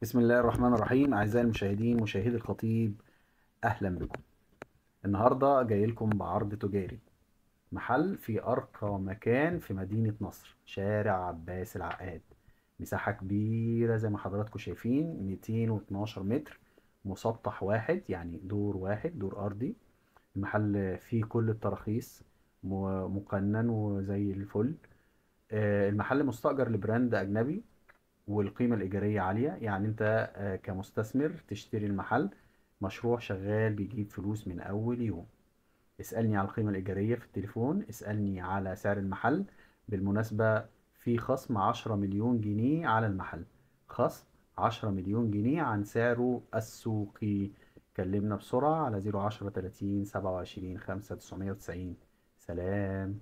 بسم الله الرحمن الرحيم. أعزائي المشاهدين مشاهدي الخطيب، أهلا بكم. النهاردة جاي لكم بعرض تجاري، محل في أرقى مكان في مدينة نصر، شارع عباس العقاد. مساحة كبيرة زي ما حضراتكم شايفين، 212 متر، مسطح واحد يعني دور واحد، دور أرضي. المحل فيه كل التراخيص، مقنن وزي الفل. المحل مستأجر لبراند أجنبي، والقيمة الإيجارية عالية. يعني أنت كمستثمر تشتري المحل، مشروع شغال بيجيب فلوس من أول يوم. اسألني على القيمة الإيجارية في التليفون، اسألني على سعر المحل. بالمناسبة في خصم 10 مليون جنيه على المحل، خصم 10 مليون جنيه عن سعره السوقي. كلمنا بسرعة على 010 30 27 5 990. سلام.